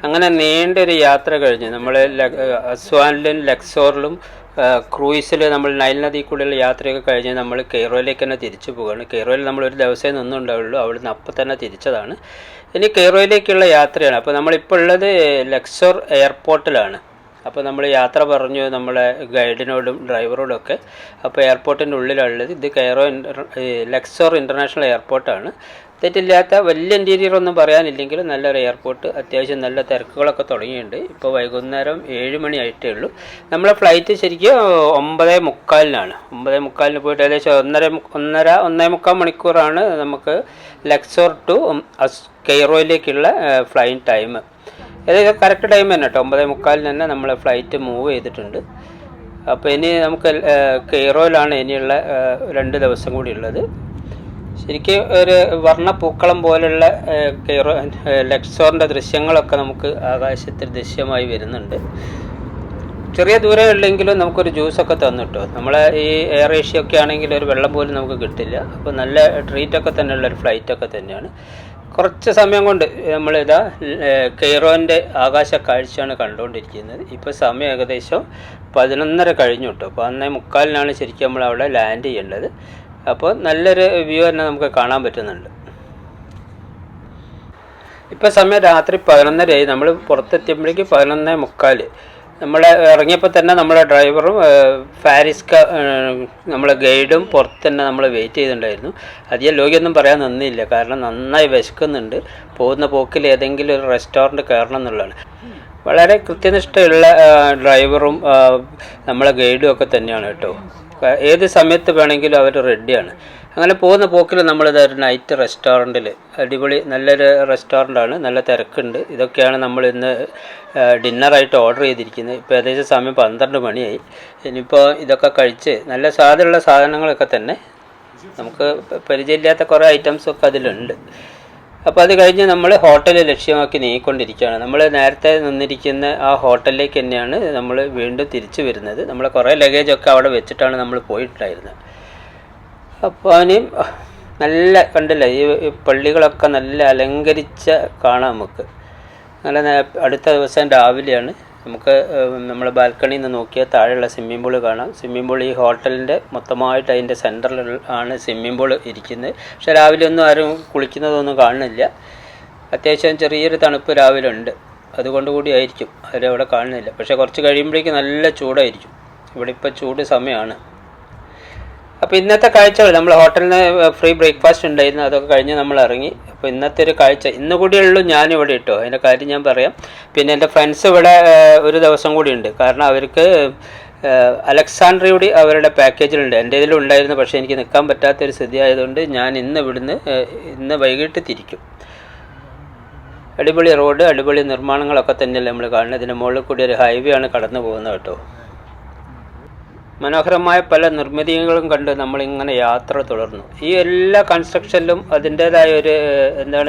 അങ്ങനെ നീണ്ടൊരു യാത്ര കഴിഞ്ഞ് നമ്മൾ അസ്വാനിലും ലക്സോറിലും ക്രൂയിസിൽ നമ്മൾ നൈൽ നദി കൂടെയുള്ള യാത്രയൊക്കെ കഴിഞ്ഞ് നമ്മൾ കെയ്റോയിലേക്ക് തന്നെ തിരിച്ചു പോവുകയാണ്. കെയ്റോയിൽ നമ്മൾ ഒരു ദിവസമേ നിന്നുണ്ടാവുള്ളൂ, അവിടെ നിന്ന് അപ്പം തന്നെ തിരിച്ചതാണ്. ഇനി കെയ്റോയിലേക്കുള്ള യാത്രയാണ്. അപ്പോൾ നമ്മളിപ്പോൾ ഉള്ളത് ലക്സോർ എയർപോർട്ടിലാണ്. അപ്പോൾ നമ്മൾ യാത്ര പറഞ്ഞു നമ്മളെ ഗൈഡിനോടും ഡ്രൈവറോടും ഒക്കെ. അപ്പോൾ എയർപോർട്ടിൻ്റെ ഉള്ളിലുള്ളത് ഇത് ലക്സോർ ഇൻ്റർനാഷണൽ എയർപോർട്ടാണ്. തെറ്റില്ലാത്ത വലിയ ഇൻറ്റീരിയർ ഒന്നും പറയാനില്ലെങ്കിലും നല്ലൊരു എയർപോർട്ട്, അത്യാവശ്യം നല്ല തിരക്കുകളൊക്കെ തുടങ്ങിയിട്ടുണ്ട്. ഇപ്പോൾ വൈകുന്നേരം 7 മണി ആയിട്ടേ ഉള്ളൂ. നമ്മളെ ഫ്ലൈറ്റ് ശരിക്കും 9:45 9:45 പോയിട്ട് ഏകദേശം 1.5 മണിക്കൂറാണ് നമുക്ക് ലക്സോർ ടു കെയ്റോയിലേക്കുള്ള ഫ്ലൈറ്റ് ടൈം. ഏകദേശം കറക്റ്റ് ടൈം തന്നെ കേട്ടോ, 9:45 തന്നെ നമ്മളെ ഫ്ലൈറ്റ് മൂവ് ചെയ്തിട്ടുണ്ട്. അപ്പോൾ ഇനി നമുക്ക് കെയ്റോയിലാണ് ഇനിയുള്ള 2 ദിവസം കൂടി ഉള്ളത്. ശരിക്കും ഒരു വർണ്ണപ്പൂക്കളം പോലുള്ള ലക്സോറിൻ്റെ ദൃശ്യങ്ങളൊക്കെ നമുക്ക് ആകാശത്തിൽ ദൃശ്യമായി വരുന്നുണ്ട്. ചെറിയ ദൂരം ഉള്ളെങ്കിലും നമുക്കൊരു ജ്യൂസൊക്കെ തന്നിട്ടോ. നമ്മളെ ഈ എയർ ഏഷ്യ ഒക്കെ ആണെങ്കിൽ ഒരു വെള്ളം പോലും നമുക്ക് കിട്ടില്ല. അപ്പോൾ നല്ല ട്രീറ്റൊക്കെ തന്നെയുള്ളൊരു ഫ്ലൈറ്റൊക്കെ തന്നെയാണ്. കുറച്ച് സമയം കൊണ്ട് നമ്മളിതാ കെയ്റോൻ്റെ ആകാശ കാഴ്ചയാണ് കണ്ടുകൊണ്ടിരിക്കുന്നത്. ഇപ്പോൾ സമയം ഏകദേശം 11:30 കഴിഞ്ഞു കേട്ടോ. 11:45 ശരിക്കും നമ്മൾ അവിടെ ലാൻഡ് ചെയ്യേണ്ടത്. അപ്പോൾ നല്ലൊരു വ്യൂ തന്നെ നമുക്ക് കാണാൻ പറ്റുന്നുണ്ട്. ഇപ്പോൾ സമയം രാത്രി 11:30 ആയി. നമ്മൾ പുറത്തെത്തിയപ്പോഴേക്ക് 11:45. നമ്മൾ ഇറങ്ങിയപ്പോൾ തന്നെ നമ്മളെ ഡ്രൈവറും ഫാരിസ്ക നമ്മളെ ഗൈഡും പുറത്ത് തന്നെ നമ്മൾ വെയിറ്റ് ചെയ്തിട്ടുണ്ടായിരുന്നു. അധികം ലോകിയൊന്നും പറയാൻ നിന്നില്ല, കാരണം നന്നായി വിശക്കുന്നുണ്ട്. പോകുന്ന പോക്കിൽ ഏതെങ്കിലും ഒരു റെസ്റ്റോറൻറ്റ് കയറണം എന്നുള്ളതാണ്. വളരെ കൃത്യനിഷ്ഠയുള്ള ഡ്രൈവറും നമ്മളെ ഗൈഡും ഒക്കെ തന്നെയാണ് കേട്ടോ. ഏത് സമയത്ത് വേണമെങ്കിലും അവർ റെഡിയാണ്. അങ്ങനെ പോകുന്ന പോക്കിൽ നമ്മളിതൊരു നൈറ്റ് റെസ്റ്റോറൻറ്റിൽ, അടിപൊളി നല്ലൊരു റെസ്റ്റോറൻ്റാണ്, നല്ല തിരക്കുണ്ട്. ഇതൊക്കെയാണ് നമ്മൾ ഇന്ന് ഡിന്നറായിട്ട് ഓർഡർ ചെയ്തിരിക്കുന്നത്. ഇപ്പോൾ ഏകദേശം സമയം 12 മണിയായി. ഇനിയിപ്പോൾ ഇതൊക്കെ കഴിച്ച് നല്ല സ്വാദുള്ള സാധനങ്ങളൊക്കെ തന്നെ, നമുക്ക് പരിചയമില്ലാത്ത കുറേ ഐറ്റംസൊക്കെ അതിലുണ്ട്. അപ്പോൾ അത് കഴിഞ്ഞ് നമ്മൾ ഹോട്ടൽ ലക്ഷ്യമാക്കി നീങ്ങിക്കൊണ്ടിരിക്കുകയാണ്. നമ്മൾ നേരത്തെ നിന്നിരിക്കുന്ന ആ ഹോട്ടലിലേക്ക് തന്നെയാണ് നമ്മൾ വീണ്ടും തിരിച്ചു വരുന്നത്. നമ്മളെ കുറേ ലഗേജൊക്കെ അവിടെ വെച്ചിട്ടാണ് നമ്മൾ പോയിട്ടുണ്ടായിരുന്നത്. അപ്പോൾ അതിന് നല്ല കണ്ടില്ലേ, ഈ പള്ളികളൊക്കെ നല്ല അലങ്കരിച്ച കാണാം നമുക്ക്. നല്ല അടുത്ത ദിവസം രാവിലെയാണ്. നമുക്ക് നമ്മളെ ബാൽക്കണിയിൽ നിന്ന് നോക്കിയാൽ താഴെയുള്ള സ്വിമ്മിംഗ് പൂൾ കാണാം. സ്വിമ്മിംഗ് പൂൾ ഈ ഹോട്ടലിൻ്റെ മൊത്തമായിട്ട് അതിൻ്റെ സെൻറ്ററിൽ ആണ് സ്വിമ്മിംഗ് പൂൾ ഇരിക്കുന്നത്. പക്ഷേ രാവിലെ ഒന്നും ആരും കുളിക്കുന്നതൊന്നും കാണുന്നില്ല. അത്യാവശ്യം ചെറിയൊരു തണുപ്പ് രാവിലെ ഉണ്ട്, അതുകൊണ്ട് കൂടി ആയിരിക്കും അവരവിടെ കാണുന്നില്ല. പക്ഷേ കുറച്ച് കഴിയുമ്പോഴേക്കും നല്ല ചൂടായിരിക്കും. ഇവിടെ ഇപ്പോൾ ചൂട് സമയമാണ്. അപ്പോൾ ഇന്നത്തെ കാഴ്ചകൾ, നമ്മൾ ഹോട്ടലിൽ നിന്ന് ഫ്രീ ബ്രേക്ക്ഫാസ്റ്റ് ഉണ്ടായിരുന്നു, അതൊക്കെ കഴിഞ്ഞ് നമ്മൾ ഇറങ്ങി. അപ്പോൾ ഇന്നത്തെ ഒരു കാഴ്ച ഇന്ന് കൂടിയുള്ളൂ ഞാനിവിടെ ഇട്ടോ, അതിൻ്റെ കാര്യം ഞാൻ പറയാം. പിന്നെ എൻ്റെ ഫ്രണ്ട്സ് ഇവിടെ ഒരു ദിവസം കൂടി ഉണ്ട്, കാരണം അവർക്ക് അലക്സാണ്ട്രിയോടി അവരുടെ പാക്കേജിലുണ്ട്. എൻ്റെ ഇതിലുണ്ടായിരുന്നു, പക്ഷേ എനിക്ക് നിൽക്കാൻ പറ്റാത്തൊരു സ്ഥിതി ആയതുകൊണ്ട് ഞാൻ ഇന്ന് വൈകിട്ട് തിരിക്കും. അടിപൊളി റോഡ്, അടിപൊളി നിർമ്മാണങ്ങളൊക്കെ തന്നെയല്ലേ നമ്മൾ കാണുന്നത്. ഇതിൻ്റെ മുകളിൽ കൂടി ഒരു ഹൈവേ ആണ് കടന്നു പോകുന്നത് കേട്ടോ. മനോഹരമായ പല നിർമ്മിതികളും കണ്ട് നമ്മളിങ്ങനെ യാത്ര തുടർന്നു. ഈ എല്ലാ കൺസ്ട്രക്ഷനിലും അതിൻ്റേതായ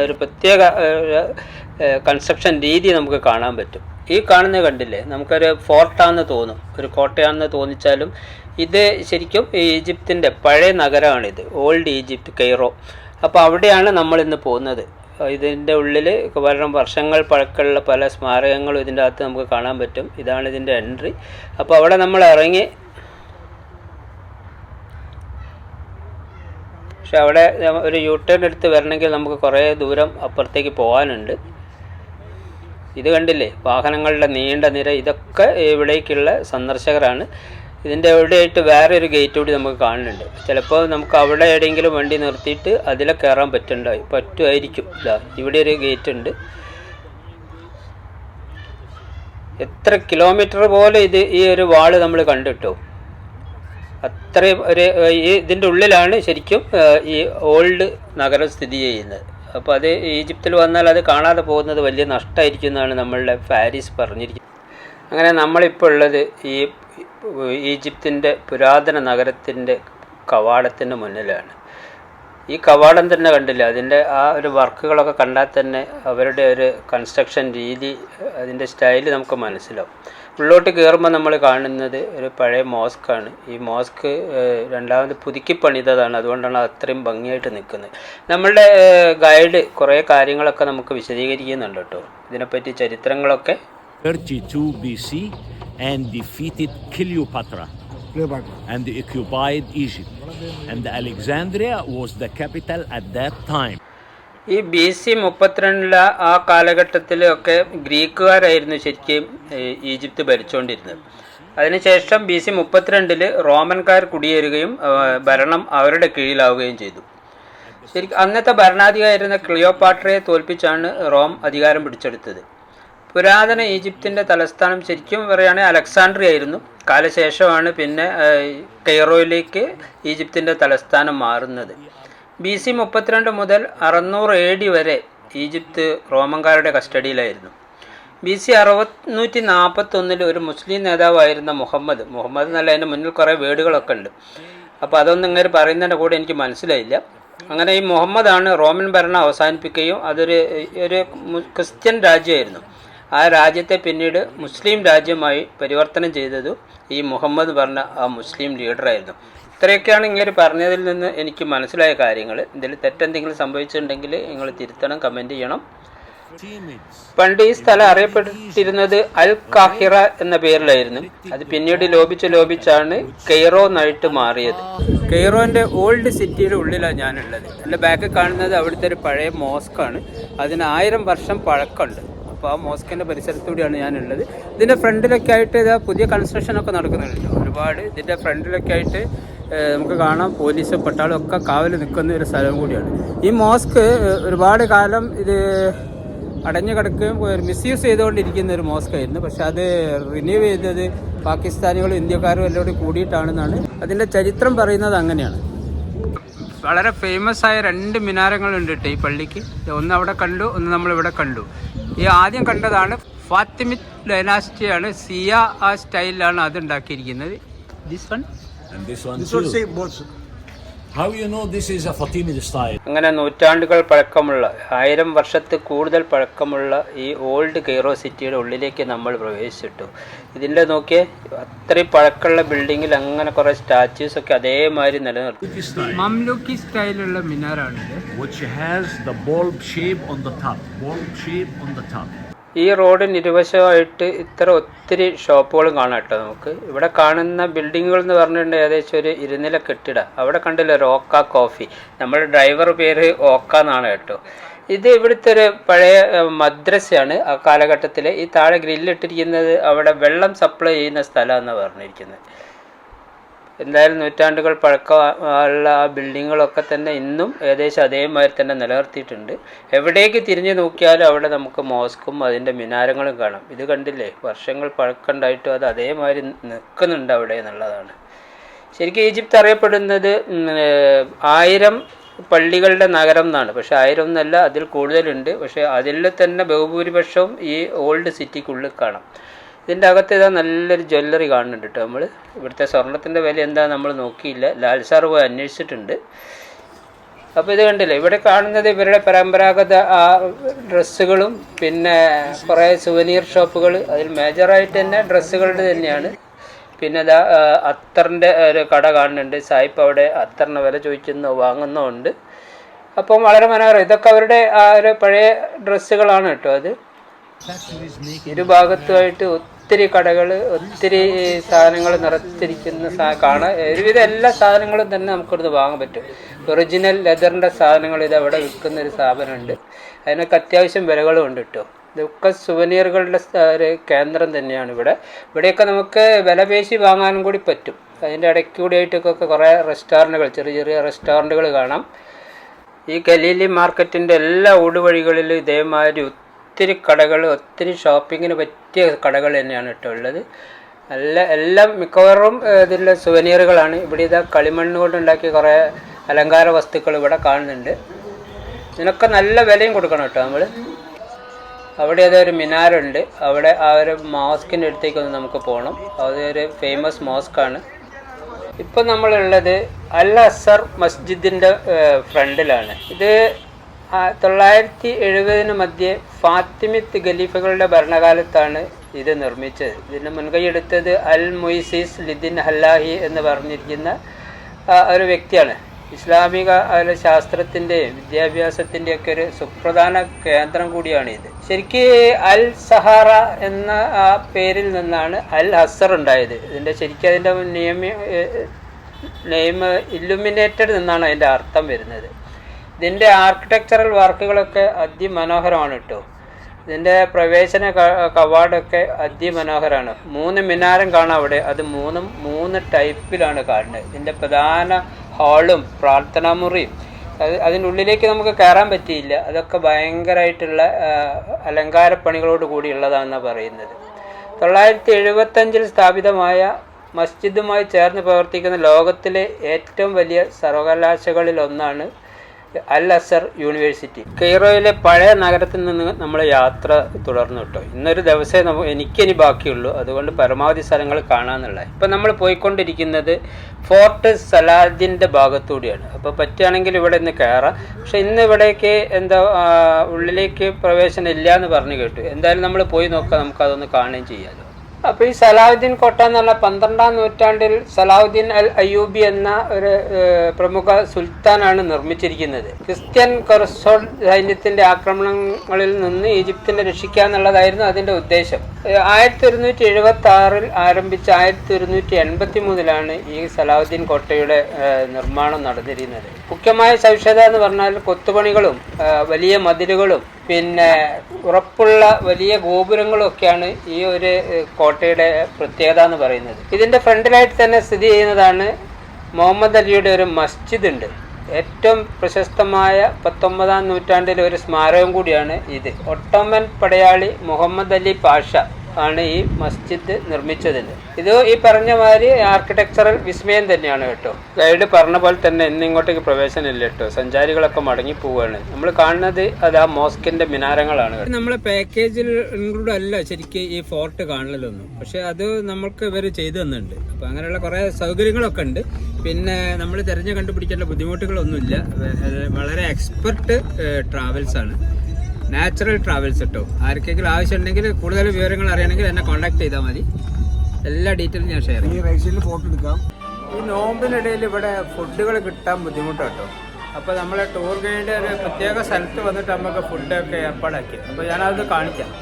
ഒരു പ്രത്യേക കൺസ്ട്രക്ഷൻ രീതി നമുക്ക് കാണാൻ പറ്റും. ഈ കാണുന്നത് കണ്ടില്ലേ, നമുക്കൊരു ഫോർട്ടാണെന്ന് തോന്നും, ഒരു കോട്ടയാണെന്ന് തോന്നിച്ചാലും ഇത് ശരിക്കും ഈജിപ്തിൻ്റെ പഴയ നഗരമാണിത്, ഓൾഡ് ഈജിപ്ത്, കെയ്റോ. അപ്പോൾ അവിടെയാണ് നമ്മളിന്ന് പോകുന്നത്. ഇതിൻ്റെ ഉള്ളിൽ വർഷങ്ങൾ പഴക്കമുള്ള പല സ്മാരകങ്ങളും ഇതിൻ്റെ അകത്ത് നമുക്ക് കാണാൻ പറ്റും. ഇതാണ് ഇതിൻ്റെ എൻട്രി. അപ്പോൾ അവിടെ നമ്മൾ ഇറങ്ങി, പക്ഷെ അവിടെ ഒരു യു ടേൺ എടുത്ത് വരണമെങ്കിൽ നമുക്ക് കുറേ ദൂരം അപ്പുറത്തേക്ക് പോകാനുണ്ട്. ഇത് കണ്ടില്ലേ, വാഹനങ്ങളുടെ നീണ്ട നിര, ഇതൊക്കെ ഇവിടേക്കുള്ള സന്ദർശകരാണ്. ഇതിൻ്റെ എവിടെയായിട്ട് വേറെ ഒരു ഗേറ്റ് കൂടി നമുക്ക് കാണുന്നുണ്ട്. ചിലപ്പോൾ നമുക്ക് അവിടെ എവിടെയെങ്കിലും വണ്ടി നിർത്തിയിട്ട് അതിലെ കയറാൻ പറ്റുമായിരിക്കും. ഇവിടെ ഒരു ഗേറ്റ് ഉണ്ട്. എത്ര കിലോമീറ്റർ പോലെ ഈ ഒരു വാള് നമ്മൾ കണ്ടിട്ടോ. അത്രയും ഇതിൻ്റെ ഉള്ളിലാണ് ശരിക്കും ഈ ഓൾഡ് നഗരം സ്ഥിതി ചെയ്യുന്നത്. അപ്പോൾ അത് ഈജിപ്തിൽ വന്നാൽ അത് കാണാതെ പോകുന്നത് വലിയ നഷ്ടമായിരിക്കും എന്നാണ് നമ്മളുടെ ഫാരിസ് പറഞ്ഞിരിക്കുന്നത്. അങ്ങനെ നമ്മളിപ്പോൾ ഉള്ളത് ഈ ഈജിപ്തിൻ്റെ പുരാതന നഗരത്തിൻ്റെ കവാടത്തിൻ്റെ മുന്നിലാണ്. ഈ കവാടം തന്നെ കണ്ടില്ല, അതിൻ്റെ ആ ഒരു വർക്കുകളൊക്കെ കണ്ടാൽ തന്നെ അവരുടെ ഒരു കൺസ്ട്രക്ഷൻ രീതി, അതിൻ്റെ സ്റ്റൈല് നമുക്ക് മനസ്സിലാവും. ഉള്ളോട്ട് കയറുമ്പോൾ നമ്മൾ കാണുന്നത് ഒരു പഴയ മോസ്കാണ്. ഈ മോസ്ക് രണ്ടാമത് പുതുക്കി പണിതതാണ്, അതുകൊണ്ടാണ് അത്രയും ഭംഗിയായിട്ട് നിൽക്കുന്നത്. നമ്മളുടെ ഗൈഡ് കുറേ കാര്യങ്ങളൊക്കെ നമുക്ക് വിശദീകരിക്കുന്നുണ്ട് കേട്ടോ, ഇതിനെപ്പറ്റി ചരിത്രങ്ങളൊക്കെ. 32 BC and defeated Cleopatra and occupied Egypt, and Alexandria was the capital at that time. ഈ BC 32 ആ കാലഘട്ടത്തിലൊക്കെ ഗ്രീക്കുകാരായിരുന്നു ശരിക്കും ഈജിപ്ത് ഭരിച്ചുകൊണ്ടിരുന്നത്. അതിനുശേഷം BC 32 റോമൻകാർ കുടിയേറുകയും ഭരണം അവരുടെ കീഴിലാവുകയും ചെയ്തു. ശരിക്കും അന്നത്തെ ഭരണാധികാരിയായിരുന്ന ക്ലിയോപാട്രയെ തോൽപ്പിച്ചാണ് റോം അധികാരം പിടിച്ചെടുത്തത്. പുരാതന ഈജിപ്തിൻ്റെ തലസ്ഥാനം ശരിക്കും പറയുകയാണെങ്കിൽ അലക്സാണ്ട്രിയ ആയിരുന്നു. കാലശേഷമാണ് പിന്നെ കെയ്റോയിലേക്ക് ഈജിപ്തിൻ്റെ തലസ്ഥാനം മാറുന്നത്. BC 32 മുതൽ 600 AD വരെ ഈജിപ്ത് റോമൻകാരുടെ കസ്റ്റഡിയിലായിരുന്നു. BC 641 ഒരു മുസ്ലിം നേതാവായിരുന്ന മുഹമ്മദ് എന്നല്ല, അതിൻ്റെ മുന്നിൽ കുറേ വേർഡുകളൊക്കെ ഉണ്ട്, അപ്പോൾ അതൊന്നും ഇങ്ങനെ പറയുന്നതിൻ്റെ കൂടെ എനിക്ക് മനസ്സിലായില്ല. അങ്ങനെ ഈ മുഹമ്മദാണ് റോമൻ ഭരണം അവസാനിപ്പിക്കുകയും അതൊരു ക്രിസ്ത്യൻ രാജ്യമായിരുന്നു. ആ രാജ്യത്തെ പിന്നീട് മുസ്ലിം രാജ്യമായി പരിവർത്തനം ചെയ്തതും ഈ മുഹമ്മദ് പറഞ്ഞ ആ മുസ്ലിം ലീഡറായിരുന്നു. ഇത്രയൊക്കെയാണ് ഇങ്ങനെ പറഞ്ഞതിൽ നിന്ന് എനിക്ക് മനസ്സിലായ കാര്യങ്ങൾ. ഇതിൽ തെറ്റെന്തെങ്കിലും സംഭവിച്ചിട്ടുണ്ടെങ്കിൽ നിങ്ങൾ തിരുത്തണം, കമൻറ്റ് ചെയ്യണം. പണ്ട് ഈ സ്ഥലം അറിയപ്പെട്ടിരുന്നത് അൽ കാഹിറ എന്ന പേരിലായിരുന്നു. അത് പിന്നീട് ലോപിച്ചാണ് കെയ്റോ എന്നായിട്ട് മാറിയത്. കെയ്റോൻ്റെ ഓൾഡ് സിറ്റിയുടെ ഉള്ളിലാണ് ഞാനുള്ളത്. എൻ്റെ ബാക്കിൽ കാണുന്നത് അവിടുത്തെ ഒരു പഴയ മോസ്കാണ്. അതിന് 1000 വർഷം പഴക്കമുണ്ട്. അപ്പോൾ ആ മോസ്കിൻ്റെ പരിസരത്തൂടെയാണ് ഞാനുള്ളത്. ഇതിൻ്റെ ഫ്രണ്ടിലൊക്കെ ആയിട്ട് ഇതാ പുതിയ കൺസ്ട്രക്ഷനൊക്കെ നടക്കുന്നുണ്ട് ഒരുപാട്. ഇതിൻ്റെ ഫ്രണ്ടിലൊക്കെ ആയിട്ട് നമുക്ക് കാണാം പോലീസ് പട്ടാളം ഒക്കെ കാവൽ നിൽക്കുന്ന ഒരു സ്ഥലം കൂടിയാണ്. ഈ മോസ്ക് ഒരുപാട് കാലം ഇത് അടഞ്ഞു കിടക്കുകയും മിസ്യൂസ് ചെയ്തുകൊണ്ടിരിക്കുന്ന ഒരു മോസ്കായിരുന്നു. പക്ഷെ അത് റിന്യൂ ചെയ്തത് പാകിസ്ഥാനികളും ഇന്ത്യക്കാരും എല്ലാം കൂടിയിട്ടാണെന്നാണ് അതിൻ്റെ ചരിത്രം പറയുന്നത്. അങ്ങനെയാണ്. വളരെ ഫേമസ് ആയ 2 മിനാരങ്ങളുണ്ട് കേട്ടോ ഈ പള്ളിക്ക്. ഒന്ന് അവിടെ കണ്ടു, ഒന്ന് നമ്മളിവിടെ കണ്ടു. ഈ ആദ്യം കണ്ടതാണ് ഫാത്തിമിഡ് ഡൈനാസ്റ്റിയാണ്. സിയ ആ സ്റ്റൈലിലാണ് അത് ഉണ്ടാക്കിയിരിക്കുന്നത്. അങ്ങനെ നൂറ്റാണ്ടുകൾ പഴക്കമുള്ള 1000 വർഷത്തിൽ കൂടുതൽ പഴക്കമുള്ള ഈ ഓൾഡ് കെയ്റോ സിറ്റിയുടെ ഉള്ളിലേക്ക് നമ്മൾ പ്രവേശിച്ചിട്ടു. ഇതിൻ്റെ നോക്കിയേ, അത്രയും പഴക്കമുള്ള ബിൽഡിങ്ങിൽ അങ്ങനെ കുറേ സ്റ്റാച്യൂസ് ഒക്കെ അതേമാതിരി നിലനിർത്തി. മംലൂക്കി സ്റ്റൈലുള്ള മിനാറാണിത്. ഈ റോഡിന് ഇരുവശമായിട്ട് ഒത്തിരി ഷോപ്പുകളും കാണാം കേട്ടോ. നമുക്ക് ഇവിടെ കാണുന്ന ബിൽഡിങ്ങുകൾ എന്ന് പറഞ്ഞിട്ടുണ്ടെങ്കിൽ ഏകദേശം ഒരു 2 നില കെട്ടിട. അവിടെ കണ്ടില്ല ഓക്ക കോഫി, നമ്മുടെ ഡ്രൈവർ പേര് ഓക്ക എന്നാണ് കേട്ടോ. ഇത് ഇവിടുത്തെ ഒരു പഴയ മദ്രസയാണ് ആ കാലഘട്ടത്തിൽ. ഈ താഴെ ഗ്രില്ലിട്ടിരിക്കുന്നത് അവിടെ വെള്ളം സപ്ലൈ ചെയ്യുന്ന സ്ഥലമാണെന്നാണ് പറഞ്ഞിരിക്കുന്നത്. എന്തായാലും നൂറ്റാണ്ടുകൾ പഴക്കമുള്ള ആ ബിൽഡിങ്ങുകളൊക്കെ തന്നെ ഇന്നും ഏകദേശം അതേമാതിരി തന്നെ നിലനിർത്തിയിട്ടുണ്ട്. എവിടേക്ക് തിരിഞ്ഞു നോക്കിയാലും അവിടെ നമുക്ക് മോസ്കും അതിൻ്റെ മിനാരങ്ങളും കാണാം. ഇത് കണ്ടില്ലേ, വർഷങ്ങൾ പഴക്കമുണ്ടായിട്ടും അത് അതേമാതിരി നിൽക്കുന്നുണ്ട് അവിടെ എന്നുള്ളതാണ്. ശരിക്കും ഈജിപ്ത് അറിയപ്പെടുന്നത് 1000 പള്ളികളുടെ നഗരം എന്നാണ്. പക്ഷേ 1000 ഒന്നല്ല, അതിൽ കൂടുതലുണ്ട്. പക്ഷേ അതിൽ തന്നെ ബഹുഭൂരിപക്ഷവും ഈ ഓൾഡ് സിറ്റിക്കുള്ളിൽ കാണാം. ഇതിൻ്റെ അകത്ത് ഇതാ നല്ലൊരു ജ്വല്ലറി കാണുന്നുണ്ട് കേട്ടോ. നമ്മൾ ഇവിടുത്തെ സ്വർണത്തിൻ്റെ വില എന്താ നമ്മൾ നോക്കിയില്ല, ലാൽ സാർ പോയി അന്വേഷിച്ചിട്ടുണ്ട്. അപ്പോൾ ഇത് കണ്ടില്ലേ, ഇവിടെ കാണുന്നത് ഇവരുടെ പരമ്പരാഗത ആ ഡ്രസ്സുകളും പിന്നെ കുറേ സുവനീർ ഷോപ്പുകൾ. അതിൽ മേജറായിട്ട് തന്നെ ഡ്രസ്സുകളുടെ തന്നെയാണ്. പിന്നെ ഇതാ അത്തറിൻ്റെ ഒരു കട കാണുന്നുണ്ട്. സായിപ്പ് അവിടെ അത്തറിൻ്റെ വില ചോദിക്കുന്നോ വാങ്ങുന്നോ ഉണ്ട്. അപ്പം വളരെ മനോഹരം. ഇതൊക്കെ അവരുടെ ആ ഒരു പഴയ ഡ്രസ്സുകളാണ് കേട്ടോ. അത് ഇരുഭാഗത്തുമായിട്ട് ഒത്തിരി കടകൾ, ഒത്തിരി സാധനങ്ങൾ നിറച്ചിരിക്കുന്ന കാണാൻ. ഒരുവിധം എല്ലാ സാധനങ്ങളും തന്നെ നമുക്കിവിടുന്ന് വാങ്ങാൻ പറ്റും. ഒറിജിനൽ ലെതറിൻ്റെ സാധനങ്ങൾ ഇത് അവിടെ വിൽക്കുന്ന ഒരു സ്ഥാപനമുണ്ട്. അതിനൊക്കെ അത്യാവശ്യം വിലകളും ഉണ്ട് കേട്ടോ. ഇതൊക്കെ സുവനീറുകളുടെ ഒരു കേന്ദ്രം തന്നെയാണ് ഇവിടെ. ഇവിടെയൊക്കെ നമുക്ക് വില പേശി വാങ്ങാനും കൂടി പറ്റും. അതിൻ്റെ ഇടയ്ക്ക് കൂടിയായിട്ടൊക്കെ കുറേ റെസ്റ്റോറൻറ്റുകൾ, ചെറിയ ചെറിയ റെസ്റ്റോറൻറ്റുകൾ കാണാം. ഈ ഗലീലി മാർക്കറ്റിൻ്റെ എല്ലാ ഊടുവഴികളിലും ഇതേമാതിരി ഒത്തിരി കടകൾ, ഒത്തിരി ഷോപ്പിങ്ങിന് പറ്റിയ കടകൾ തന്നെയാണ് കേട്ടോ ഉള്ളത്. എല്ലാം മിക്കവാറും ഇതിൻ്റെ സുവനീറുകളാണ്. ഇവിടെ ഇതാ കളിമണ്ണ് കൊണ്ടുണ്ടാക്കിയ കുറേ അലങ്കാര വസ്തുക്കൾ ഇവിടെ കാണുന്നുണ്ട്. ഇതിനൊക്കെ നല്ല വിലയും കൊടുക്കണം കേട്ടോ നമ്മൾ. അവിടെ അതൊരു മിനാറുണ്ട്. അവിടെ ആ ഒരു മോസ്കിൻ്റെ അടുത്തേക്കൊന്ന് നമുക്ക് പോകണം. അതൊരു ഫേമസ് മോസ്കാണ്. ഇപ്പം നമ്മളുള്ളത് അൽ അസർ മസ്ജിദിൻ്റെ ഫ്രണ്ടിലാണ്. ഇത് 970 മധ്യേ ഫാത്തിമിത്ത് ഖലീഫകളുടെ ഭരണകാലത്താണ് ഇത് നിർമ്മിച്ചത്. ഇതിന് മുൻകൈയെടുത്തത് അൽ മുയ്സിസ് ലിദിൻ ഹല്ലാഹി എന്ന് പറഞ്ഞിരിക്കുന്ന ഒരു വ്യക്തിയാണ്. ഇസ്ലാമിക ശാസ്ത്രത്തിൻ്റെയും വിദ്യാഭ്യാസത്തിൻ്റെയൊക്കെ ഒരു സുപ്രധാന കേന്ദ്രം കൂടിയാണ് ഇത്. ശരിക്ക് അൽ സഹാറ എന്ന ആ പേരിൽ നിന്നാണ് അൽ അസർ ഉണ്ടായത്. ഇതിൻ്റെ ശരിക്കും അതിൻ്റെ നെയിം ഇല്ലുമിനേറ്റഡ് എന്നാണ് അതിൻ്റെ അർത്ഥം വരുന്നത്. ഇതിൻ്റെ ആർക്കിടെക്ചറൽ വർക്കുകളൊക്കെ അതിമനോഹരമാണ് കേട്ടോ. ഇതിൻ്റെ പ്രവേശന കവാടമൊക്കെ അതിമനോഹരമാണ്. 3 മിനാരം കാണാം അവിടെ. അത് 3 ടൈപ്പിലാണ് കാണുന്നത്. ഇതിൻ്റെ പ്രധാന ഹാളും പ്രാർത്ഥനാ മുറിയും അതിൻ്റെ ഉള്ളിലേക്ക് നമുക്ക് കയറാൻ പറ്റിയില്ല. അതൊക്കെ ഭയങ്കരമായിട്ടുള്ള അലങ്കാരപ്പണികളോട് കൂടിയുള്ളതാണെന്നാണ് പറയുന്നത്. 975 സ്ഥാപിതമായ മസ്ജിദുമായി ചേർന്ന് പ്രവർത്തിക്കുന്ന ലോകത്തിലെ ഏറ്റവും വലിയ സർവകലാശാലകളിൽ ഒന്നാണ് അൽ അസർ യൂണിവേഴ്സിറ്റി. കെയ്റോയിലെ പഴയ നഗരത്തിൽ നിന്ന് നമ്മൾ യാത്ര തുടർന്നു കേട്ടോ. ഇന്നൊരു ദിവസമേ എനിക്കിനി ബാക്കിയുള്ളൂ. അതുകൊണ്ട് പരമാവധി സ്ഥലങ്ങൾ കാണാമെന്നുള്ള. ഇപ്പം നമ്മൾ പോയിക്കൊണ്ടിരിക്കുന്നത് ഫോർട്ട് സലാദിൻ്റെ ഭാഗത്തൂടെയാണ്. അപ്പോൾ പറ്റുകയാണെങ്കിൽ ഇവിടെ നിന്ന് കയറാം. പക്ഷെ ഇന്ന് ഇവിടേക്ക് എന്താ ഉള്ളിലേക്ക് പ്രവേശനം ഇല്ല എന്ന് പറഞ്ഞു കേട്ടു. എന്തായാലും നമ്മൾ പോയി നോക്കാം, നമുക്കതൊന്ന് കാണുകയും ചെയ്യാമല്ലോ. അപ്പോൾ ഈ സലാഹുദ്ദീൻ കോട്ട എന്ന് പറഞ്ഞാൽ 12-ാം നൂറ്റാണ്ടിൽ സലാഹുദ്ദീൻ അൽ അയ്യൂബി എന്ന ഒരു പ്രമുഖ സുൽത്താനാണ് നിർമ്മിച്ചിരിക്കുന്നത്. ക്രിസ്ത്യൻ കൊറസോൾ സൈന്യത്തിൻ്റെ ആക്രമണങ്ങളിൽ നിന്ന് ഈജിപ്തിനെ രക്ഷിക്കുക എന്നുള്ളതായിരുന്നു അതിൻ്റെ ഉദ്ദേശം. 1176 ആരംഭിച്ച് 1183 ഈ സലാഹുദ്ദീൻ കോട്ടയുടെ നിർമ്മാണം നടന്നിരുന്നത്. മുഖ്യമായ സവിശേഷത എന്ന് പറഞ്ഞാൽ കൊത്തുപണികളും വലിയ മതിലുകളും പിന്നെ ഉറപ്പുള്ള വലിയ ഗോപുരങ്ങളും ഒക്കെയാണ് ഈ ഒരു കോട്ടയുടെ പ്രത്യേകത എന്ന് പറയുന്നത്. ഇതിൻ്റെ ഫ്രണ്ടിലായിട്ട് തന്നെ സ്ഥിതി ചെയ്യുന്നതാണ് മുഹമ്മദ് അലിയുടെ ഒരു മസ്ജിദ് ഉണ്ട്. ഏറ്റവും പ്രശസ്തമായ 19-ാം നൂറ്റാണ്ടിലെ ഒരു സ്മാരകം കൂടിയാണ് ഇത്. ഒട്ടോമൻ പടയാളി മുഹമ്മദ് അലി പാഷ ആണ് ഈ മസ്ജിദ് നിർമ്മിച്ചതിന്. ഇത് ഈ പറഞ്ഞ മാതിരി ആർക്കിടെക്ചറൽ വിസ്മയം തന്നെയാണ് കേട്ടോ. ഗൈഡ് പറഞ്ഞ പോലെ തന്നെ ഇന്ന് ഇങ്ങോട്ടേക്ക് പ്രവേശനം ഇല്ല കേട്ടോ. സഞ്ചാരികളൊക്കെ മടങ്ങി പോവുകയാണ്. നമ്മൾ കാണുന്നത് അത് ആ മോസ്കിന്റെ മിനാരങ്ങളാണ്. നമ്മളെ പാക്കേജിൽ ഇൻക്ലൂഡ് അല്ല ശരിക്കും ഈ ഫോർട്ട് കാണലൊന്നും. പക്ഷെ അത് നമ്മൾക്ക് ഇവർ ചെയ്തു തന്നിട്ടുണ്ട്. അപ്പം അങ്ങനെയുള്ള കുറേ സൗകര്യങ്ങളൊക്കെ ഉണ്ട്. പിന്നെ നമ്മൾ തിരഞ്ഞു കണ്ടുപിടിക്കേണ്ട ബുദ്ധിമുട്ടുകളൊന്നുമില്ല. വളരെ എക്സ്പെർട്ട് ട്രാവൽസ് ആണ്, നാച്ചുറൽ ട്രാവൽസ് കേട്ടോ. ആർക്കെങ്കിലും ആവശ്യമുണ്ടെങ്കിൽ കൂടുതൽ വിവരങ്ങൾ അറിയണമെങ്കിൽ എന്നെ കോൺടാക്ട് ചെയ്താൽ മതി. എല്ലാ ഡീറ്റെയിലും ഞാൻ ഷെയർ ചെയ്യാം. ഫോട്ടോ എടുക്കാം. ഈ നോമ്പിനിടയിൽ ഇവിടെ ഫുഡുകൾ കിട്ടാൻ ബുദ്ധിമുട്ടാണ് കേട്ടോ. അപ്പോൾ നമ്മളെ ടൂർ ഗൈഡ് ഒരു പ്രത്യേക സ്ഥലത്ത് വന്നിട്ട് നമുക്ക് ഫുഡൊക്കെ ഏർപ്പാടാക്കി. അപ്പോൾ ഞാനത് കാണിക്കാം.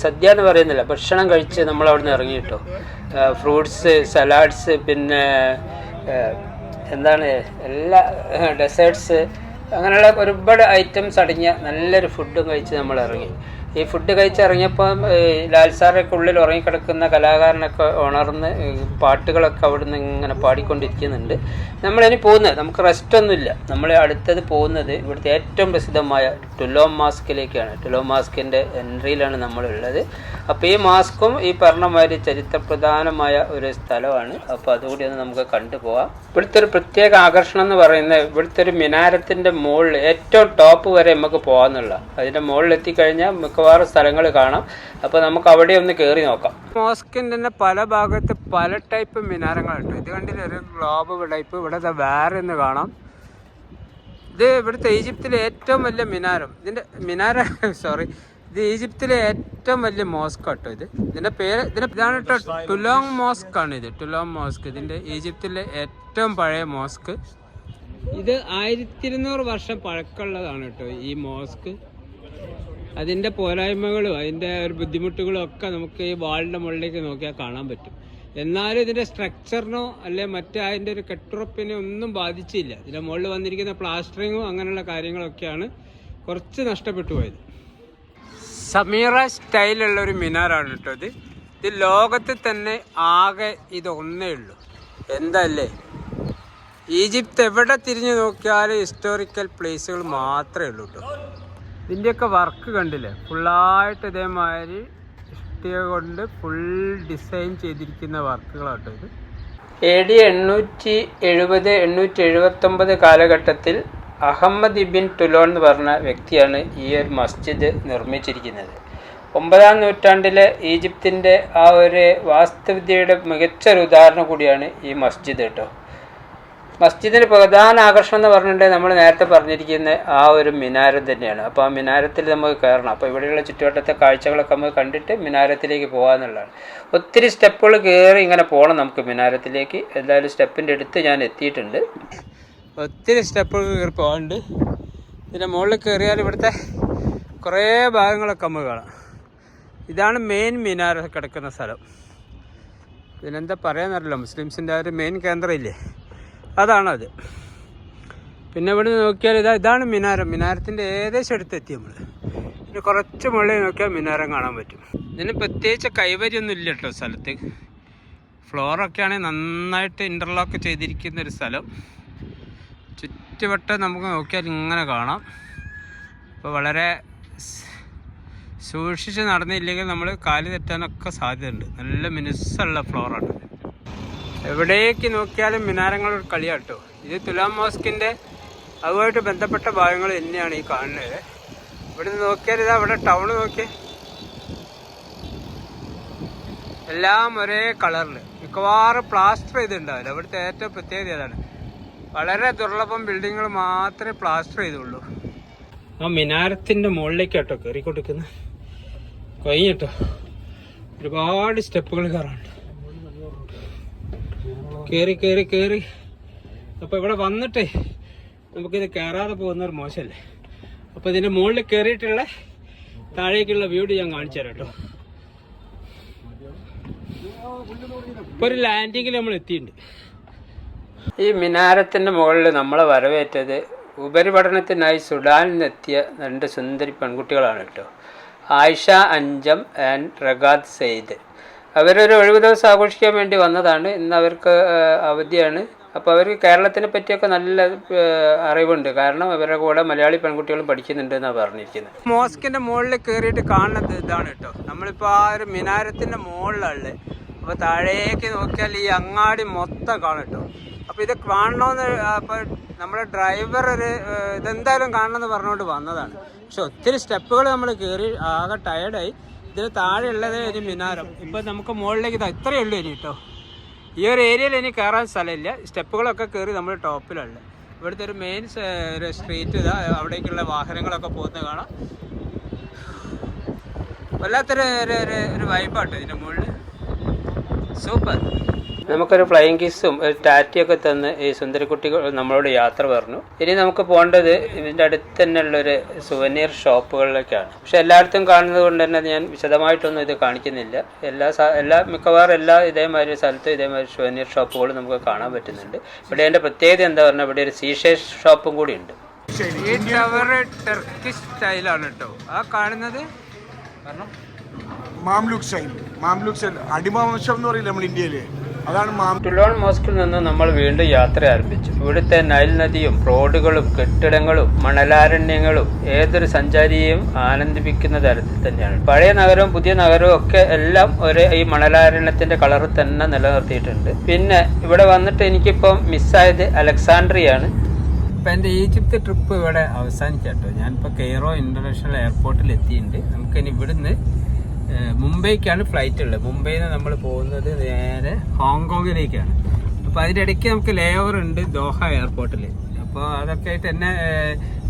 സദ്യ എന്ന് പറയുന്നില്ല, ഭക്ഷണം കഴിച്ച് നമ്മൾ അവിടെ നിന്ന് ഇറങ്ങി കേട്ടോ. ഫ്രൂട്ട്സ്, സലാഡ്സ്, പിന്നെ എന്താണ് എല്ലാ ഡെസേർട്സ്, അങ്ങനെയുള്ള ഒരുപാട് ഐറ്റംസ് അടങ്ങിയ നല്ലൊരു ഫുഡും കഴിച്ച് നമ്മൾ ഇറങ്ങി. ഈ ഫുഡ് കഴിച്ചിറങ്ങിയപ്പം ലാൽ സാറൊക്കെ ഉള്ളിൽ ഉറങ്ങിക്കിടക്കുന്ന കലാകാരനൊക്കെ ഉണർന്ന് പാട്ടുകളൊക്കെ അവിടെ നിന്ന് ഇങ്ങനെ പാടിക്കൊണ്ടിരിക്കുന്നുണ്ട്. നമ്മളിനി പോകുന്നത്, നമുക്ക് റെസ്റ്റൊന്നുമില്ല. നമ്മൾ അടുത്തത് പോകുന്നത് ഇവിടുത്തെ ഏറ്റവും പ്രസിദ്ധമായ ടുലോം മാസ്കിലേക്കാണ്. ടുലോം മാസ്കിൻ്റെ എൻട്രിയിലാണ് നമ്മളുള്ളത്. അപ്പോൾ ഈ മാസ്കും ഈ പറഞ്ഞമാതിരി ചരിത്രപ്രധാനമായ ഒരു സ്ഥലമാണ്. അപ്പോൾ അതുകൂടി ഒന്ന് നമുക്ക് കണ്ടുപോകാം. ഇവിടുത്തെ ഒരു പ്രത്യേക ആകർഷണം എന്ന് പറയുന്നത് ഇവിടുത്തെ ഒരു മിനാരത്തിൻ്റെ മുകളിൽ ഏറ്റവും ടോപ്പ് വരെ നമുക്ക് പോകാമെന്നുള്ള. അതിൻ്റെ മുകളിൽ എത്തിക്കഴിഞ്ഞാൽ മിക്കവാറും സ്ഥലങ്ങൾ കാണാം. അപ്പോൾ നമുക്ക് അവിടെ ഒന്ന് കയറി നോക്കാം. മോസ്കിൻ്റെ തന്നെ പല ഭാഗത്ത് പല ടൈപ്പ് മിനാരങ്ങളുണ്ട്. ഇത് കണ്ടില്ല, ഒരു ഗ്ലോബ് ടൈപ്പ്. ഇവിടെ വേറെ ഒന്ന് കാണാം. ഇത് ഇവിടുത്തെ ഈജിപ്തിലെ ഏറ്റവും വലിയ മിനാരം. ഇത് ഈജിപ്തിലെ ഏറ്റവും വലിയ മോസ്ക് കേട്ടോ. ഇതിന്റെ പേര് ഇതാണ് കേട്ടോ, ടുലോങ് മോസ്ക് ആണ് ഇത്. ടുലോങ് മോസ്ക് ഇതിന്റെ ഈജിപ്തിലെ ഏറ്റവും പഴയ മോസ്ക്. ഇത് 1200 വർഷം പഴക്കമുള്ളതാണ് കേട്ടോ ഈ മോസ്ക്. അതിൻ്റെ പോരായ്മകളും അതിൻ്റെ ഒരു ബുദ്ധിമുട്ടുകളും ഒക്കെ നമുക്ക് ഈ വാളിൻ്റെ മുകളിലേക്ക് നോക്കിയാൽ കാണാൻ പറ്റും. എന്നാലും ഇതിൻ്റെ സ്ട്രക്ചറിനോ അല്ലെ മറ്റേ അതിൻ്റെ ഒരു കെട്ടുറപ്പിനെ ഒന്നും ബാധിച്ചില്ല. ഇതിൻ്റെ മുകളിൽ വന്നിരിക്കുന്ന പ്ലാസ്റ്ററിങ്ങും അങ്ങനെയുള്ള കാര്യങ്ങളൊക്കെയാണ് കുറച്ച് നഷ്ടപ്പെട്ടു പോയത്. സമീറ സ്റ്റൈലുള്ള ഒരു മിനാറാണ് കേട്ടോ ഇത്. ഇത് ലോകത്തിൽ തന്നെ ആകെ ഇതൊന്നേ ഉള്ളൂ. എന്തല്ലേ, ഈജിപ്ത് എവിടെ തിരിഞ്ഞു നോക്കിയാലും ഹിസ്റ്റോറിക്കൽ പ്ലേസുകൾ മാത്രമേ ഉള്ളൂ കേട്ടോ. ഇതിൻ്റെയൊക്കെ വർക്ക് കണ്ടില്ലേ, ഫുള്ളായിട്ട് ഇതേമാതിരി ഇഷ്ടിക കൊണ്ട് ഫുൾ ഡിസൈൻ ചെയ്തിരിക്കുന്ന വർക്കുകളാട്ടോ ഇത്. AD 870-879 കാലഘട്ടത്തിൽ അഹമ്മദ് ഇബിൻ തുലോൺ എന്ന് പറഞ്ഞ വ്യക്തിയാണ് ഈ ഒരു മസ്ജിദ് നിർമ്മിച്ചിരിക്കുന്നത്. 9-ാം നൂറ്റാണ്ടിലെ ഈജിപ്തിൻ്റെ ആ ഒരു വാസ്തുവിദ്യയുടെ മികച്ചൊരു ഉദാഹരണം കൂടിയാണ് ഈ മസ്ജിദ് കേട്ടോ. മസ്ജിദിൻ്റെ പ്രധാന ആകർഷണം എന്ന് പറഞ്ഞിട്ടുണ്ടെങ്കിൽ നമ്മൾ നേരത്തെ പറഞ്ഞിരിക്കുന്ന ആ ഒരു മിനാരം തന്നെയാണ്. അപ്പോൾ ആ മിനാരത്തിൽ നമുക്ക് കയറണം. അപ്പോൾ ഇവിടെയുള്ള ചുറ്റുവട്ടത്തെ കാഴ്ചകളൊക്കെ നമുക്ക് കണ്ടിട്ട് മിനാരത്തിലേക്ക് പോകാമെന്നുള്ളതാണ്. ഒത്തിരി സ്റ്റെപ്പുകൾ കയറി ഇങ്ങനെ പോകണം നമുക്ക് മിനാരത്തിലേക്ക്. എന്തായാലും സ്റ്റെപ്പിൻ്റെ അടുത്ത് ഞാൻ എത്തിയിട്ടുണ്ട്. ഒത്തിരി സ്റ്റെപ്പുകൾ കയറി പോകാനുണ്ട്. ഇതിൻ്റെ മുകളിൽ കയറിയാൽ ഇവിടുത്തെ കുറേ ഭാഗങ്ങളൊക്കെ നമുക്ക് കാണാം. ഇതാണ് മെയിൻ മിനാര കിടക്കുന്ന സ്ഥലം. ഇതിനെന്താ പറയാന്നറിയില്ല, മുസ്ലിംസിൻ്റെ ആ ഒരു മെയിൻ കേന്ദ്രം ഇല്ലേ, അതാണത്. പിന്നെ ഇവിടെ നോക്കിയാൽ ഇതാണ് മിനാരം. മിനാരത്തിൻ്റെ ഏകദേശം അടുത്തെത്തി നമ്മൾ. പിന്നെ കുറച്ച് മുകളിൽ നോക്കിയാൽ മിനാരം കാണാൻ പറ്റും. ഇതിന് പ്രത്യേകിച്ച് കൈവരിയൊന്നും ഇല്ല കേട്ടോ സ്ഥലത്ത്. ഫ്ലോറൊക്കെ ആണെങ്കിൽ നന്നായിട്ട് ഇൻ്റർലോക്ക് ചെയ്തിരിക്കുന്ന ഒരു സ്ഥലം. ചുറ്റുവട്ടം നമുക്ക് നോക്കിയാൽ ഇങ്ങനെ കാണാം. അപ്പോൾ വളരെ സൂക്ഷിച്ച് നടന്നില്ലെങ്കിൽ നമ്മൾ കാല് തെറ്റാനൊക്കെ സാധ്യതയുണ്ട്. നല്ല മിനുസ്സുള്ള ഫ്ലോറാണ്. എവിടേക്ക് നോക്കിയാലും മിനാരങ്ങളൊരു കളിയാട്ടോ. ഇത് തുലാം മോസ്കിൻ്റെ അതുമായിട്ട് ബന്ധപ്പെട്ട ഭാഗങ്ങൾ തന്നെയാണ് ഈ കാണുന്നത്. ഇവിടുന്ന് നോക്കിയാൽ ഇതാ ഇവിടെ ടൗൺ നോക്കിയേ, എല്ലാം ഒരേ കളറിൽ, മിക്കവാറും പ്ലാസ്റ്റർ ചെയ്തിട്ടുണ്ടാവില്ല. ഇവിടുത്തെ ഏറ്റവും പ്രത്യേകത അതാണ്. വളരെ ദുർലഭം ബിൽഡിങ്ങുകൾ മാത്രമേ പ്ലാസ്റ്റർ ചെയ്തുള്ളൂ. ആ മിനാരത്തിൻ്റെ മുകളിലേക്ക് കേട്ടോ കയറിക്കൊടുക്കുന്നത്. കഴിഞ്ഞിട്ടോ ഒരുപാട് സ്റ്റെപ്പുകൾ കയറാനുണ്ട്. കയറി അപ്പോൾ ഇവിടെ വന്നിട്ടേ നമുക്കിത് കയറാതെ പോകുന്നവർ മോശമല്ലേ. അപ്പോൾ ഇതിൻ്റെ മുകളിൽ കയറിയിട്ടുള്ള താഴേക്കുള്ള വ്യൂ ഞാൻ കാണിച്ചു തരാം കേട്ടോ. ഇപ്പോൾ ഒരു ലാൻഡിങ്ങിൽ നമ്മൾ എത്തിയിട്ടുണ്ട്. ഈ മിനാരത്തിൻ്റെ മുകളിൽ നമ്മളെ വരവേറ്റത് ഉപരിപഠനത്തിനായി സുഡാനിൽ നിന്നെത്തിയ 2 സുന്ദരി പെൺകുട്ടികളാണ് കേട്ടോ. ആയിഷ അഞ്ചം ആൻഡ് റഗാദ് സെയ്ദ്. അവരൊരു ഒഴിവ് ദിവസം ആഘോഷിക്കാൻ വേണ്ടി വന്നതാണ്. ഇന്ന് അവർക്ക് അവധിയാണ്. അപ്പോൾ അവർക്ക് കേരളത്തിനെ പറ്റിയൊക്കെ നല്ല അറിവുണ്ട്. കാരണം അവരുടെ കൂടെ മലയാളി പെൺകുട്ടികളും പഠിക്കുന്നുണ്ട് എന്നാണ് പറഞ്ഞിരിക്കുന്നത്. മോസ്കിൻ്റെ മുകളിൽ കയറിയിട്ട് കാണുന്നത് ഇതാണ് കേട്ടോ. നമ്മളിപ്പോൾ ആ ഒരു മിനാരത്തിൻ്റെ മുകളിലുള്ളത്. അപ്പോൾ താഴേക്ക് നോക്കിയാൽ ഈ അങ്ങാടി മൊത്തം കാണും കേട്ടോ. അപ്പോൾ ഇത് കാണണമെന്ന് അപ്പോൾ നമ്മുടെ ഡ്രൈവർ ഇതെന്തായാലും കാണണമെന്ന് പറഞ്ഞുകൊണ്ട് വന്നതാണ്. പക്ഷെ ഒത്തിരി സ്റ്റെപ്പുകൾ നമ്മൾ കയറി ആകെ ടയർഡായി. ഇതിന് താഴെ ഉള്ളത് ഒരു മിനാരം. ഇപ്പം നമുക്ക് മുകളിലേക്ക് ഇത്രയേ ഉള്ളൂ ഇനി കേട്ടോ. ഈ ഒരു ഏരിയയിൽ ഇനി കയറാൻ സ്ഥലമില്ല. സ്റ്റെപ്പുകളൊക്കെ കയറി നമ്മൾ ടോപ്പിലുള്ള ഇവിടുത്തെ ഒരു മെയിൻ ഒരു സ്ട്രീറ്റ് ഇതാ. അവിടേക്കുള്ള വാഹനങ്ങളൊക്കെ പോകുന്നത് കാണാം. വല്ലാത്തൊരു ഒരു വൈബാട്ടോ ഇതിൻ്റെ മുകളിൽ. സൂപ്പർ. നമുക്കൊരു ഫ്ലൈയിങ് കിസ്സും ഒരു ടാറ്റയൊക്കെ തന്ന് ഈ സുന്ദരിക്കുട്ടികൾ നമ്മളോട് യാത്ര പറഞ്ഞു. ഇനി നമുക്ക് പോകേണ്ടത് ഇതിൻ്റെ അടുത്ത് തന്നെയുള്ളൊരു സുവനീർ ഷോപ്പുകളിലേക്കാണ്. പക്ഷെ എല്ലായിടത്തും കാണുന്നത് കൊണ്ട് തന്നെ ഞാൻ വിശദമായിട്ടൊന്നും ഇത് കാണിക്കുന്നില്ല. മിക്കവാറും ഇതേമാതിരി സ്ഥലത്ത് ഇതേമാതിരി സുവനീർ ഷോപ്പുകൾ നമുക്ക് കാണാൻ പറ്റുന്നുണ്ട്. ഇവിടെ എൻ്റെ പ്രത്യേകത എന്താ പറഞ്ഞാൽ ഇവിടെ ഒരു സീഷേഴ്സ് ഷോപ്പും കൂടി ഉണ്ട്. ഈ ടവർ ടർക്കിഷ് സ്റ്റൈലാണ് കേട്ടോ. ആ കാണുന്നത് മാംലൂക്ക് സ്റ്റൈൽ അടിമവംശം എന്ന് പറയില്ല നമ്മൾ ഇന്ത്യയിൽ, അതാണ് ടുലോൺ മോസ്കിൽ നിന്ന് നമ്മൾ വീണ്ടും യാത്ര ആരംഭിച്ചു. ഇവിടുത്തെ നൈൽ നദിയും റോഡുകളും കെട്ടിടങ്ങളും മണലാരണ്യങ്ങളും ഏതൊരു സഞ്ചാരിയെയും ആനന്ദിപ്പിക്കുന്ന തരത്തിൽ തന്നെയാണ്. പഴയ നഗരവും പുതിയ നഗരവും ഒക്കെ എല്ലാം ഈ മണലാരണ്യത്തിന്റെ കളർ തന്നെ നിലനിർത്തിയിട്ടുണ്ട്. പിന്നെ ഇവിടെ വന്നിട്ട് എനിക്കിപ്പം മിസ്സായത് അലക്സാണ്ട്രിയാണ്. ഇപ്പം എൻ്റെ ഈജിപ്ത് ട്രിപ്പ് ഇവിടെ അവസാനിക്കാട്ടോ. ഞാനിപ്പോൾ കെയ്റോ ഇന്റർനാഷണൽ എയർപോർട്ടിൽ എത്തിയിട്ടുണ്ട്. നമുക്കിനി ഇവിടുന്ന് മുംബൈക്കാണ് ഫ്ലൈറ്റ് ഉള്ളത്. മുംബൈയിൽ നിന്ന് നമ്മൾ പോകുന്നത് നേരെ ഹോങ്കോങ്ങിലേക്കാണ്. അപ്പോൾ അതിനിടയ്ക്ക് നമുക്ക് ലേ ഓവർ ഉണ്ട് ദോഹ എയർപോർട്ടിൽ. അപ്പോൾ അതൊക്കെ ആയിട്ട് എന്നെ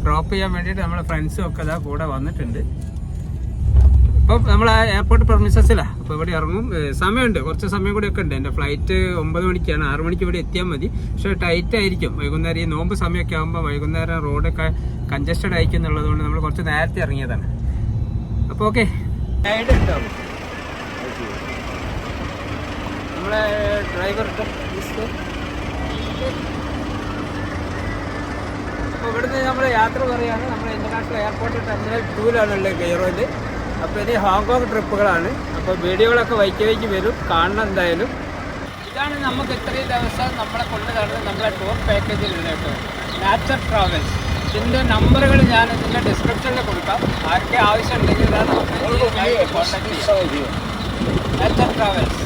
ഡ്രോപ്പ് ചെയ്യാൻ വേണ്ടിയിട്ട് നമ്മളെ ഫ്രണ്ട്സും ഒക്കെ അതാ കൂടെ വന്നിട്ടുണ്ട്. അപ്പോൾ നമ്മൾ ആ എയർപോർട്ട് പെർമിസസിലാണ്. അപ്പോൾ ഇവിടെ ഇറങ്ങും. സമയമുണ്ട്, കുറച്ച് സമയം കൂടി ഒക്കെ ഉണ്ട്. എൻ്റെ ഫ്ലൈറ്റ് 9 മണിക്കാണ്. 6 മണിക്ക് ഇവിടെ എത്തിയാൽ മതി. പക്ഷേ ടൈറ്റ് ആയിരിക്കും വൈകുന്നേരം. ഈ നോമ്പ് സമയമൊക്കെ ആകുമ്പോൾ വൈകുന്നേരം റോഡൊക്കെ കൺജസ്റ്റഡ് ആയിരിക്കും എന്നുള്ളതുകൊണ്ട് നമ്മൾ കുറച്ച് നേരത്തെ ഇറങ്ങിയതാണ്. അപ്പോൾ ഓക്കെ, നമ്മളെ ഡ്രൈവർ. അപ്പോൾ ഇവിടുന്ന് നമ്മൾ യാത്ര പറയുകയാണ്. നമ്മൾ ഇന്റർനാഷണൽ എയർപോർട്ട് ടെർമിനൽ 2-ലാണുള്ളത് കെയ്റോയിൽ. അപ്പോൾ ഇനി ഹോങ്കോങ് ട്രിപ്പുകളാണ്. അപ്പോൾ വീഡിയോകളൊക്കെ വൈക്കി വരും, കാണണം എന്തായാലും. ഇതാണ് നമുക്ക് ഇത്രയും ദിവസം നമ്മളെ കൊണ്ട് നടന്നത് നമ്മളെ ടൂർ പാക്കേജിലുണ്ട് കേട്ടോ. Nature travels. ഇതിൻ്റെ നമ്പറുകൾ ഞാൻ ഇതിൻ്റെ ഡിസ്ക്രിപ്ഷനിൽ കൊടുക്കാം. ആർക്ക് ആവശ്യമുണ്ടെങ്കിൽ കോൺടാക്ട് ചെയ്യാം. നേച്ചർ ട്രാവൽസ്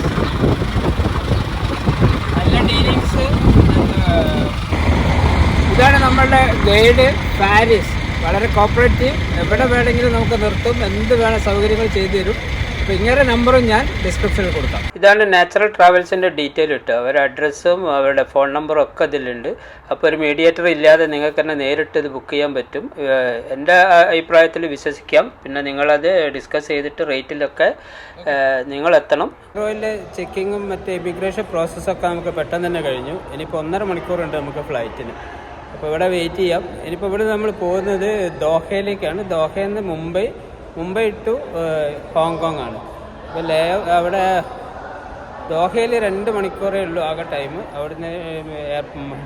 നല്ല ഡീലിങ്സ്. ഇതാണ് നമ്മളുടെ ഗൈഡ് ഫാരിസ്. വളരെ കോപ്പറേറ്റീവ്. എവിടെ വേണമെങ്കിലും നമുക്ക് നിർത്തും, എന്ത് വേണം സൗകര്യങ്ങൾ ചെയ്തു തരും. അപ്പോൾ ഇങ്ങനെ നമ്പറും ഞാൻ ഡിസ്ക്രിപ്ഷനിൽ കൊടുക്കാം. ഇതാണ് നാച്ചുറൽ ട്രാവൽസിൻ്റെ ഡീറ്റെയിൽ ഇട്ട് അവരുടെ അഡ്രസ്സും അവരുടെ ഫോൺ നമ്പറും ഒക്കെ ഇതിലുണ്ട്. അപ്പോൾ ഒരു മീഡിയേറ്റർ ഇല്ലാതെ നിങ്ങൾക്ക് തന്നെ നേരിട്ട് ഇത് ബുക്ക് ചെയ്യാൻ പറ്റും. എൻ്റെ അഭിപ്രായത്തിൽ വിശ്വസിക്കാം. പിന്നെ നിങ്ങളത് ഡിസ്കസ് ചെയ്തിട്ട് റേറ്റിലൊക്കെ നിങ്ങളെത്തണം. ഓയിലെ ചെക്കിങ്ങും മറ്റേ ഇമിഗ്രേഷൻ പ്രോസസ്സൊക്കെ നമുക്ക് പെട്ടെന്ന് തന്നെ കഴിഞ്ഞു. ഇനിയിപ്പോൾ 1.5 മണിക്കൂറുണ്ട് നമുക്ക് ഫ്ലൈറ്റിന്. അപ്പോൾ ഇവിടെ വെയിറ്റ് ചെയ്യാം. ഇനിയിപ്പോൾ ഇവിടെ നമ്മൾ പോകുന്നത് ദോഹയിലേക്കാണ്. ദോഹയിൽ നിന്ന് മുംബൈ ടു ഹോങ്കോങ് ആണ്. അപ്പോൾ അവിടെ ദോഹയിൽ 2 മണിക്കൂറേ ഉള്ളൂ ആകെ ടൈം. അവിടുന്ന്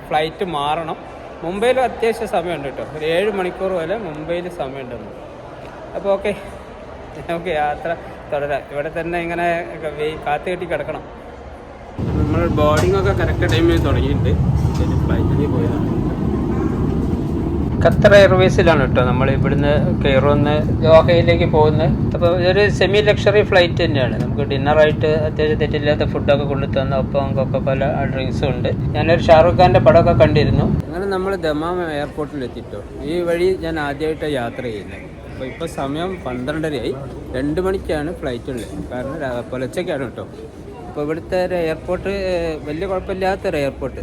ഫ്ലൈറ്റ് മാറണം. മുംബൈയിൽ അത്യാവശ്യം സമയമുണ്ട് കേട്ടോ. ഒരു 7 മണിക്കൂർ വരെ മുംബൈയിൽ സമയമുണ്ടെന്ന്. അപ്പോൾ ഓക്കെ, നമുക്ക് യാത്ര തുടരാം. ഇവിടെ തന്നെ ഇങ്ങനെ കാത്തു കെട്ടി കിടക്കണം. നമ്മൾ ബോർഡിംഗ് ഒക്കെ കറക്റ്റ് ടൈമിൽ തുടങ്ങിയിട്ടുണ്ട്. ഫ്ലൈറ്റിൽ പോയതാണ്. ഖത്തർ എയർവേസിലാണ് കേട്ടോ നമ്മൾ ഇവിടുന്ന് കെയ്റോന്ന് ദോഹയിലേക്ക് പോകുന്നത്. അപ്പോൾ ഇതൊരു സെമി ലക്ഷറി ഫ്ലൈറ്റ് തന്നെയാണ്. നമുക്ക് ഡിന്നറായിട്ട് അത്യാവശ്യം തെറ്റില്ലാത്ത ഫുഡൊക്കെ കൊണ്ടു തന്ന ഒപ്പം കൊക്കോകോല ഡ്രിങ്ക്സും ഉണ്ട്. ഞാനൊരു ഷാറുഖ് ഖാൻ്റെ പടമൊക്കെ കണ്ടിരുന്നു. അങ്ങനെ നമ്മൾ ദമാം എയർപോർട്ടിൽ എത്തിട്ടോ. ഈ വഴി ഞാൻ ആദ്യമായിട്ടാണ് യാത്ര ചെയ്യുന്നത്. അപ്പോൾ ഇപ്പോൾ സമയം 12:30 2 മണിക്കാണ് ഫ്ലൈറ്റ് ഉള്ളത്. കാരണം പുലച്ചയ്ക്കാണ് കേട്ടോ. അപ്പോൾ ഇവിടുത്തെ ഒരു എയർപോർട്ട് വലിയ കുഴപ്പമില്ലാത്തൊരു എയർപോർട്ട്.